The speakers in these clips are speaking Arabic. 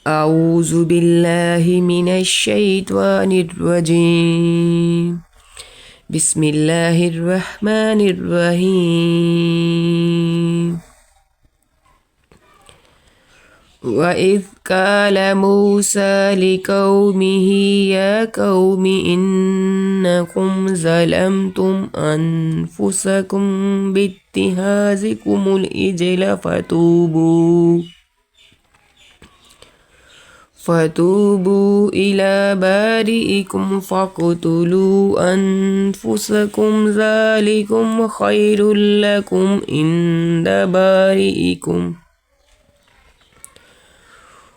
أعوذ بالله من الشيطان الرجيم. بسم الله الرحمن الرحيم. وإذ قال موسى لقومه يا قوم إنكم ظلمتم أنفسكم باتخاذكم العجل فتوبوا إلى بارئكم فاقتلوا أنفسكم ذلكم خير لكم عند بارئكم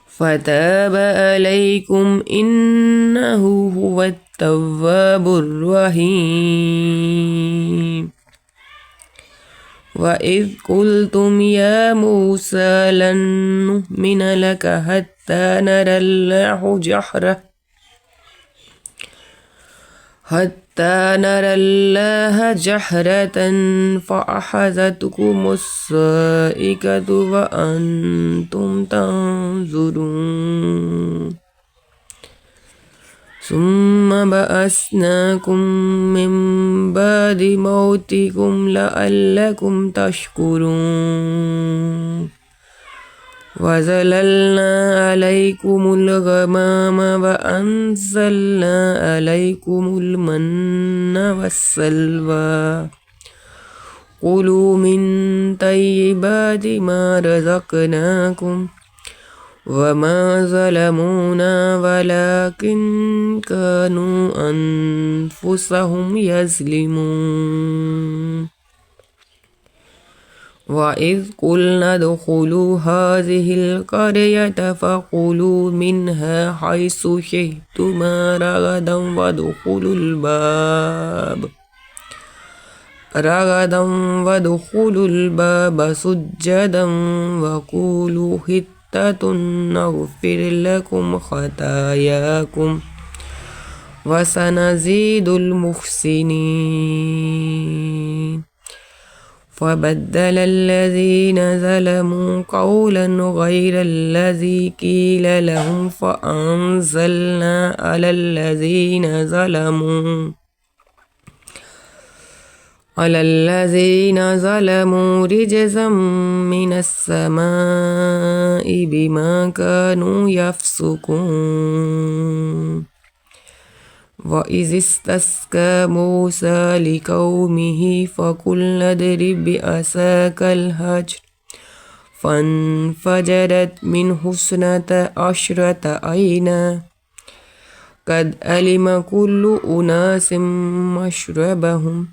فتاب عليكم إنه هو التواب الرحيم. وإذ قلتم يا موسى لن نؤمن لك حتى نرى الله جهرة فأخذتكم الصاعقة وأنتم تنظرون ثم بعثناكم من بعد موتكم لعلكم تشكرون وظللنا عليكم الغمام وأنزلنا عليكم المن والسلوى كلوا من طيبات ما رزقناكم وما ظلمونا ولكن كانوا أنفسهم يظلمون. وإذ قلنا ادخلوا هذه القرية فكلوا منها حيث شئتما رغدا وادخلوا الباب سجدا وقولوا حطة نغفر لكم خطاياكم وسنزيد المحسنين. فبدل الذين ظلموا قولا غير الذي قيل لهم فأنزلنا على الذين ظلموا رجزا من السماء بما كانوا يفسقون. وإذ استسقى موسى لقومه فقلنا اضرب بعصاك الحجر فانفجرت منه 12 عينا قد علم كل أناس مشربهم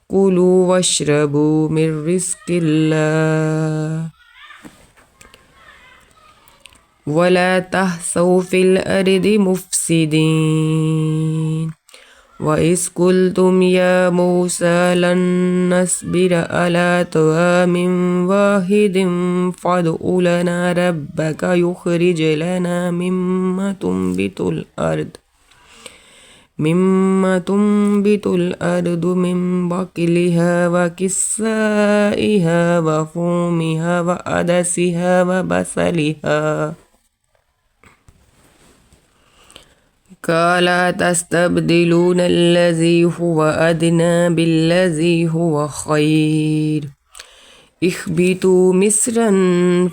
كلوا واشربوا من رزق الله ولا تحسوا في الأرض مفسدين. وإذ قلتم يا موسى لن نصبر على طعام واحد فادع لنا ربك يخرج لنا مما تنبت الأرض من بقلها وكسائها وفومها وعدسها وبصلها قال تستبدلون الذي هو أدنى بالذي هو خير اهبطوا مصرا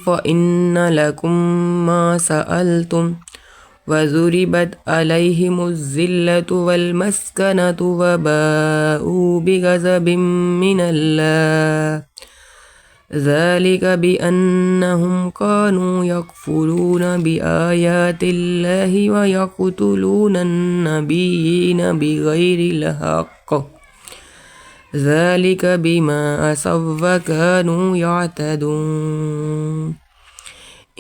فإن لكم ما سألتم وضربت عليهم الذلة والمسكنة وباءوا بغضب من الله ذلك بأنهم كانوا يكفرون بآيات الله ويقتلون النبيين بغير الحق ذلك بما عصوا وكانوا يعتدون.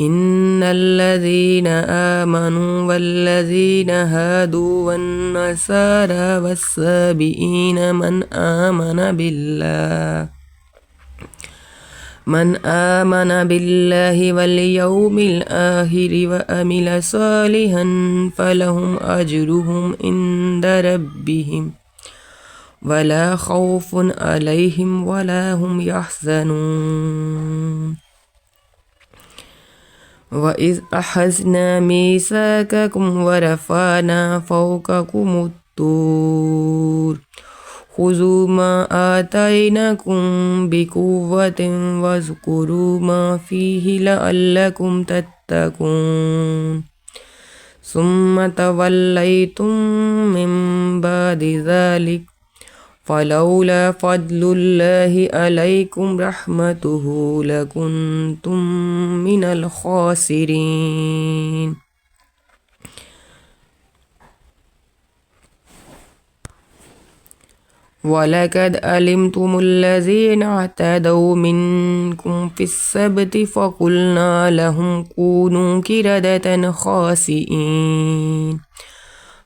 إن الذين آمنوا والذين هادوا والنصارى والسابئين من آمن بالله واليوم الآخر وأمل صالحا فلهم أجرهم عند ربهم ولا خوف عليهم ولا هم يحزنون. وإذ أخذنا ميثاقكم ورفعنا فوقكم الطور خذوا ما آتيناكم بقوة واذكروا ما فيه لعلكم تتقون ثم توليتم من بعد ذلك فلولا فضل الله عليكم رحمته لكنتم من الخاسرين ولقد علمتم الذين اعتدوا منكم في السبت فقلنا لهم كونوا قردة خاسئين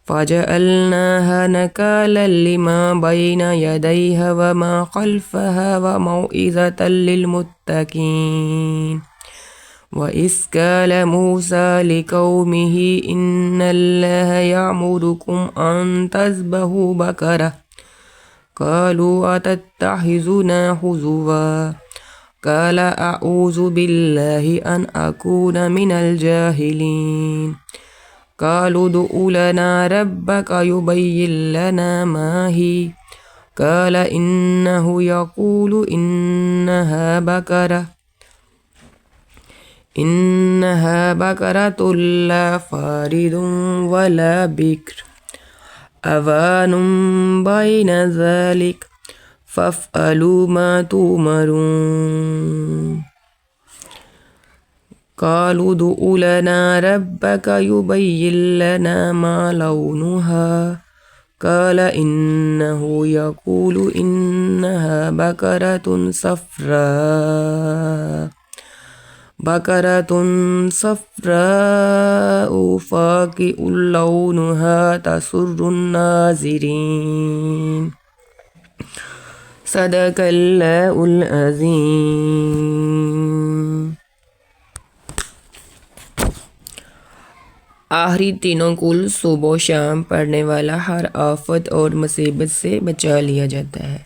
فجعلناها نكالا لما بين يديها وما خلفها وموعظة للمتقين وإذ قال موسى لقومه إن الله يأمركم أن تذبحوا بقرة قالوا أتتخذنا هزوا قال أعوذ بالله أن أكون من الجاهلين قالوا ادع لنا ربك يبين لنا ما هي قال إنه يقول إنها بقرة لا فارض ولا بكر أوان بين ذلك فافعلوا ما تؤمرون قالوا ادع لنا ربك يبين لنا ما لونها قال إنه يقول إنها بقرة صفراء فاقع لونها تسر الناظرين صدق الله العظيم आखिरी तीनों कुल सुबह शाम पढ़ने वाला हर आफत और मुसीबत से बचा लिया जाता है।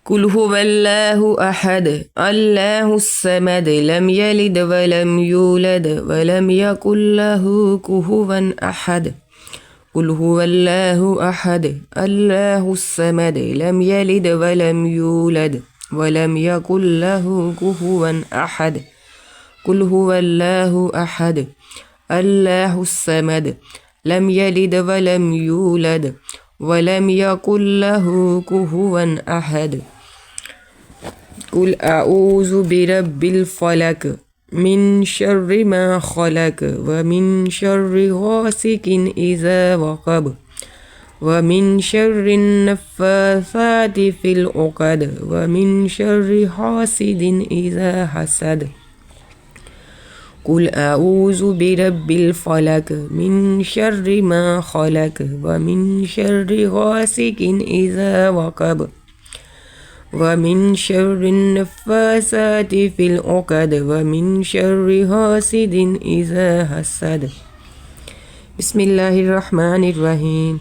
कुल हुवल्लाहु अहद अल्लाहु समद लम यलिद वलम यूलद वलम यकुल लहू कुफुवन अहद कुल हुवल्लाहु अहद अल्लाहु समद लम यलिद वलम यूलद वलम यकुल लहू कुफुवन अहद कुल हुवल्लाहु अहद अल्लाहु समद लम यलिद वलम यूलद वलम यकुल लहू कुफुवन अहद कुल अऊज़ु बिरब्बिल फलक मिन शर्रि मा खलक व मिन शर्रि गासिकिन इज़ा वक़ब व मिन शर्रि नफ़्फ़ासाति फ़िल उक़द व मिन शर्रि हासिदिन इज़ा हसद कुल अऊज़ु बिरब्बिल फलक मिन शर्रि मा खलक व मिन शर्रि गासिकिन इज़ा वक़ब व मिन शर्रि नफ़्फ़ासाति फ़िल उक़द व मिन शर्रि हासिदिन इज़ा हसद बिस्मिल्लाहिर रहमानिर रहीम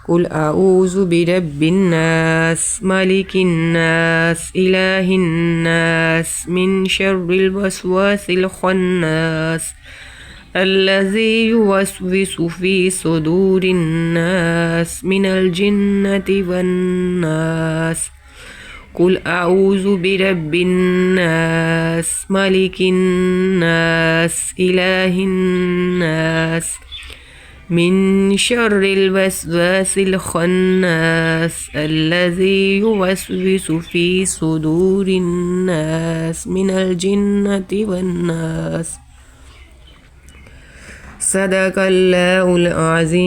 कुल अऊज़ु बिरब्बिन नास मालिकिन नास इलाहिन नास मिन शर्रिल वस्वासिल खन्नास अल्लज़ी युवस्विसु फ़ी सुदूरिन नास मिनल जिन्नति वन नास कुल अऊज़ु बिरब्बिन नास मालिकिन नास इलाहिन नास मिन शर्रिल वस्वासिल खन्नास अल्लज़ी युवस्विसु फ़ी सुदूरिन नास मिनल जिन्नति वन नास सदक़ल्लाहुल अज़ीम।